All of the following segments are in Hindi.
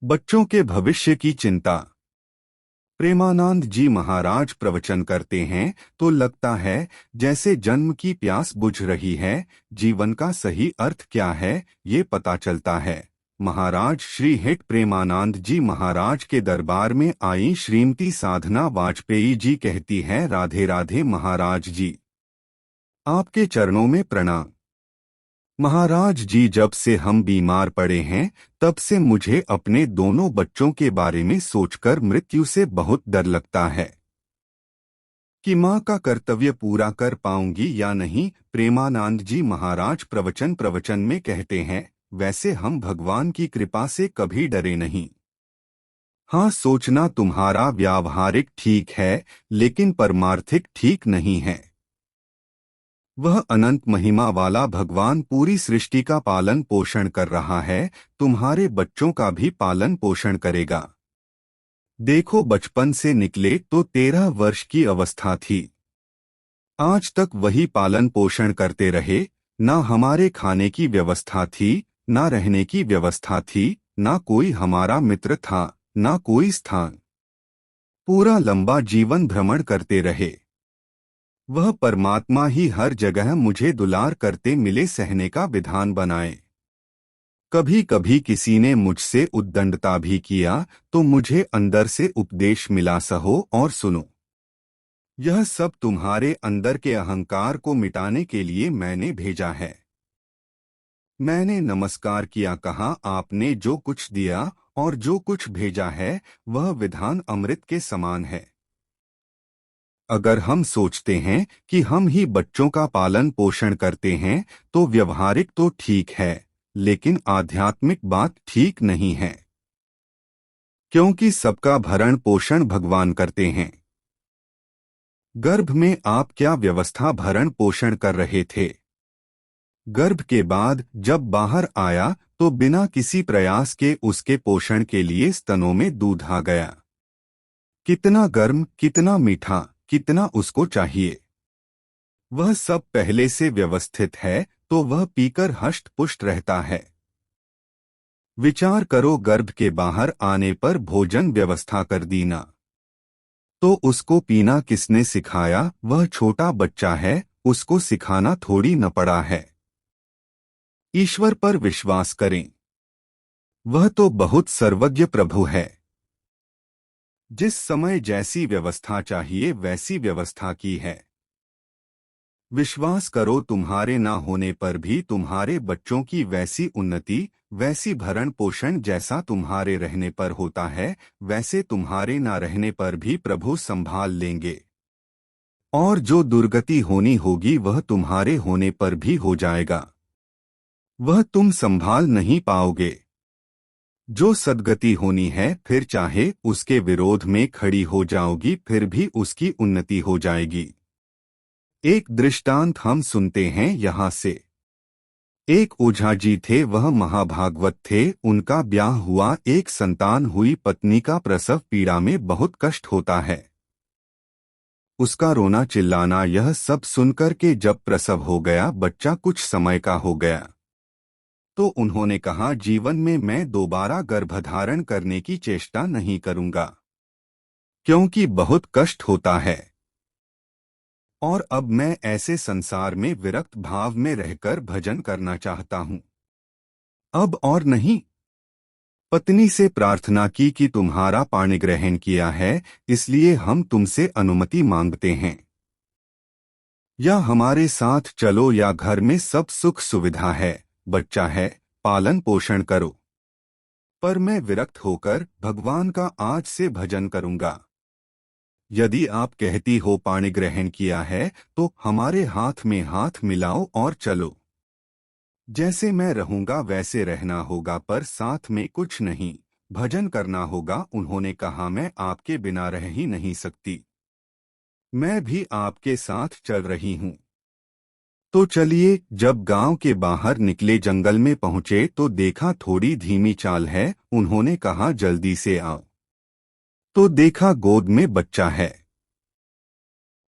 बच्चों के भविष्य की चिंता। प्रेमानंद जी महाराज प्रवचन करते हैं तो लगता है जैसे जन्म की प्यास बुझ रही है। जीवन का सही अर्थ क्या है ये पता चलता है। महाराज श्री हिट प्रेमानंद जी महाराज के दरबार में आई श्रीमती साधना वाजपेयी जी कहती हैं, राधे राधे महाराज जी, आपके चरणों में प्रणाम। महाराज जी, जब से हम बीमार पड़े हैं तब से मुझे अपने दोनों बच्चों के बारे में सोचकर मृत्यु से बहुत डर लगता है कि माँ का कर्तव्य पूरा कर पाऊंगी या नहीं। प्रेमानंद जी महाराज प्रवचन में कहते हैं, वैसे हम भगवान की कृपा से कभी डरे नहीं। हाँ, सोचना तुम्हारा व्यावहारिक ठीक है लेकिन परमार्थिक ठीक नहीं है। वह अनंत महिमा वाला भगवान पूरी सृष्टि का पालन पोषण कर रहा है, तुम्हारे बच्चों का भी पालन पोषण करेगा। देखो, बचपन से निकले तो 13 वर्ष की अवस्था थी, आज तक वही पालन पोषण करते रहे। ना हमारे खाने की व्यवस्था थी, ना रहने की व्यवस्था थी, ना कोई हमारा मित्र था, ना कोई स्थान। पूरा लंबा जीवन भ्रमण करते रहे। वह परमात्मा ही हर जगह मुझे दुलार करते मिले, सहने का विधान बनाए। कभी कभी किसी ने मुझसे उद्दंडता भी किया तो मुझे अंदर से उपदेश मिला, सहो और सुनो। यह सब तुम्हारे अंदर के अहंकार को मिटाने के लिए मैंने भेजा है। मैंने नमस्कार किया, कहा आपने जो कुछ दिया और जो कुछ भेजा है वह विधान अमृत के समान है। अगर हम सोचते हैं कि हम ही बच्चों का पालन पोषण करते हैं तो व्यवहारिक तो ठीक है लेकिन आध्यात्मिक बात ठीक नहीं है, क्योंकि सबका भरण पोषण भगवान करते हैं। गर्भ में आप क्या व्यवस्था भरण पोषण कर रहे थे? गर्भ के बाद जब बाहर आया तो बिना किसी प्रयास के उसके पोषण के लिए स्तनों में दूध आ गया। कितना गर्म, कितना मीठा, कितना उसको चाहिए, वह सब पहले से व्यवस्थित है तो वह पीकर हष्ट पुष्ट रहता है। विचार करो, गर्भ के बाहर आने पर भोजन व्यवस्था कर दी ना, तो उसको पीना किसने सिखाया? वह छोटा बच्चा है, उसको सिखाना थोड़ी न पड़ा है। ईश्वर पर विश्वास करें, वह तो बहुत सर्वज्ञ प्रभु है। जिस समय जैसी व्यवस्था चाहिए वैसी व्यवस्था की है। विश्वास करो, तुम्हारे ना होने पर भी तुम्हारे बच्चों की वैसी उन्नति, वैसी भरण पोषण जैसा तुम्हारे रहने पर होता है वैसे तुम्हारे ना रहने पर भी प्रभु संभाल लेंगे। और जो दुर्गति होनी होगी वह तुम्हारे होने पर भी हो जाएगा, वह तुम संभाल नहीं पाओगे। जो सद्गति होनी है फिर चाहे उसके विरोध में खड़ी हो जाओगी फिर भी उसकी उन्नति हो जाएगी। एक दृष्टांत हम सुनते हैं यहाँ से। एक ओझा जी थे, वह महाभागवत थे, उनका ब्याह हुआ, एक संतान हुई, पत्नी का प्रसव पीड़ा में बहुत कष्ट होता है। उसका रोना चिल्लाना, यह सब सुनकर के जब प्रसव हो गया, बच्चा कुछ समय का हो गया, तो उन्होंने कहा, जीवन में मैं दोबारा गर्भधारण करने की चेष्टा नहीं करूंगा, क्योंकि बहुत कष्ट होता है और अब मैं ऐसे संसार में विरक्त भाव में रहकर भजन करना चाहता हूं, अब और नहीं। पत्नी से प्रार्थना की कि तुम्हारा पाणिग्रहण किया है, इसलिए हम तुमसे अनुमति मांगते हैं, या हमारे साथ चलो या घर में सब सुख सुविधा है, बच्चा है, पालन पोषण करो। पर मैं विरक्त होकर भगवान का आज से भजन करूंगा। यदि आप कहती हो पाणिग्रहण किया है तो हमारे हाथ में हाथ मिलाओ और चलो। जैसे मैं रहूंगा वैसे रहना होगा, पर साथ में कुछ नहीं, भजन करना होगा। उन्होंने कहा, मैं आपके बिना रह ही नहीं सकती, मैं भी आपके साथ चल रही हूँ। तो चलिए। जब गांव के बाहर निकले, जंगल में पहुंचे तो देखा थोड़ी धीमी चाल है। उन्होंने कहा, जल्दी से आओ। तो देखा गोद में बच्चा है।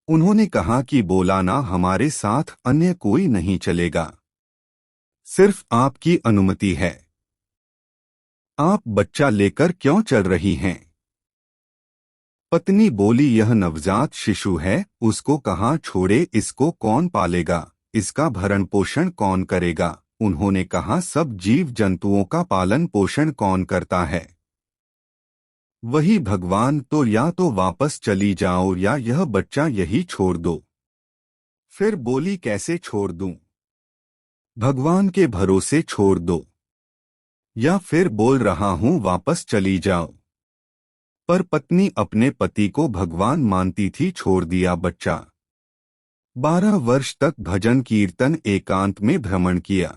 उन्होंने कहा कि बोला ना, हमारे साथ अन्य कोई नहीं चलेगा, सिर्फ आपकी अनुमति है। आप बच्चा लेकर क्यों चल रही हैं? पत्नी बोली, यह नवजात शिशु है, उसको कहाँ छोड़े, इसको कौन पालेगा, इसका भरण पोषण कौन करेगा? उन्होंने कहा, सब जीव जंतुओं का पालन पोषण कौन करता है? वही भगवान। तो या तो वापस चली जाओ या यह बच्चा यही छोड़ दो। फिर बोली, कैसे छोड़ दूं? भगवान के भरोसे छोड़ दो। या फिर बोल रहा हूं वापस चली जाओ। पर पत्नी अपने पति को भगवान मानती थी, छोड़ दिया बच्चा। 12 वर्ष तक भजन कीर्तन एकांत में भ्रमण किया।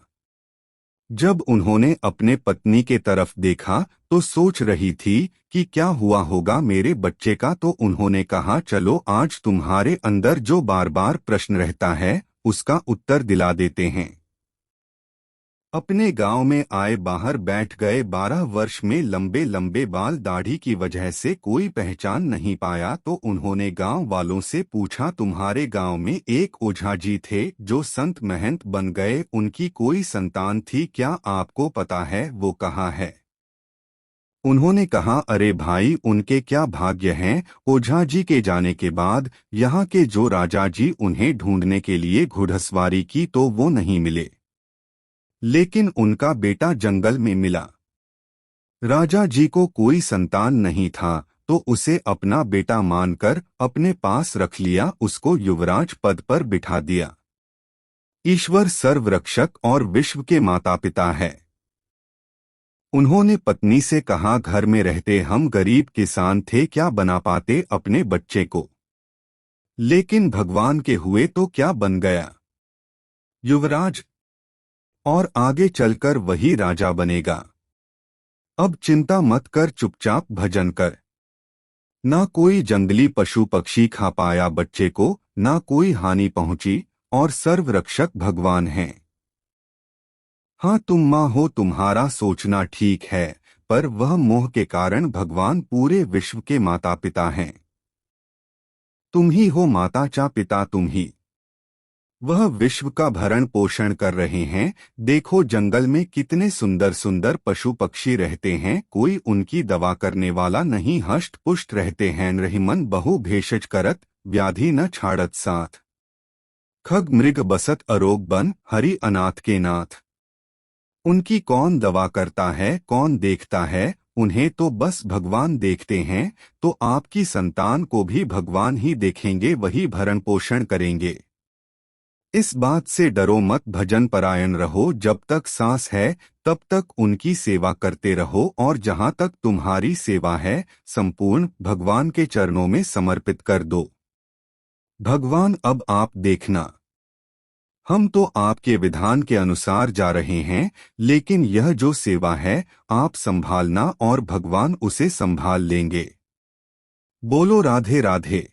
जब उन्होंने अपने पत्नी के तरफ देखा तो सोच रही थी कि क्या हुआ होगा मेरे बच्चे का, तो उन्होंने कहा, चलो आज तुम्हारे अंदर जो बार बार प्रश्न रहता है उसका उत्तर दिला देते हैं। अपने गांव में आए, बाहर बैठ गए। 12 वर्ष में लंबे लंबे बाल दाढ़ी की वजह से कोई पहचान नहीं पाया, तो उन्होंने गांव वालों से पूछा, तुम्हारे गांव में एक ओझा जी थे जो संत महंत बन गए, उनकी कोई संतान थी क्या? आपको पता है वो कहाँ है? उन्होंने कहा, अरे भाई, उनके क्या भाग्य हैं। ओझा जी के जाने के बाद यहाँ के जो राजा जी उन्हें ढूंढने के लिए घुड़सवारी की तो वो नहीं मिले, लेकिन उनका बेटा जंगल में मिला। राजा जी को कोई संतान नहीं था तो उसे अपना बेटा मानकर अपने पास रख लिया, उसको युवराज पद पर बिठा दिया। ईश्वर सर्वरक्षक और विश्व के माता पिता है। उन्होंने पत्नी से कहा, घर में रहते हम गरीब किसान थे, क्या बना पाते अपने बच्चे को, लेकिन भगवान के हुए तो क्या बन गया युवराज, और आगे चलकर वही राजा बनेगा। अब चिंता मत कर, चुपचाप भजन कर। ना कोई जंगली पशु पक्षी खा पाया बच्चे को, ना कोई हानि पहुंची, और सर्वरक्षक भगवान हैं। हाँ, तुम माँ हो, तुम्हारा सोचना ठीक है, पर वह मोह के कारण भगवान पूरे विश्व के माता पिता हैं। तुम ही हो माता चा पिता, तुम ही। वह विश्व का भरण पोषण कर रहे हैं। देखो जंगल में कितने सुंदर सुंदर पशु पक्षी रहते हैं, कोई उनकी दवा करने वाला नहीं, हष्ट पुष्ट रहते हैं। रहीमन बहु भेषज करत, व्याधि न छाड़त साथ। खग मृग बसत अरोग बन, हरि अनाथ के नाथ। उनकी कौन दवा करता है, कौन देखता है? उन्हें तो बस भगवान देखते हैं। तो आपकी संतान को भी भगवान ही देखेंगे, वही भरण पोषण करेंगे। इस बात से डरो मत, भजन परायण रहो। जब तक सांस है तब तक उनकी सेवा करते रहो, और जहां तक तुम्हारी सेवा है संपूर्ण भगवान के चरणों में समर्पित कर दो। भगवान, अब आप देखना, हम तो आपके विधान के अनुसार जा रहे हैं, लेकिन यह जो सेवा है आप संभालना और भगवान उसे संभाल लेंगे। बोलो राधे राधे।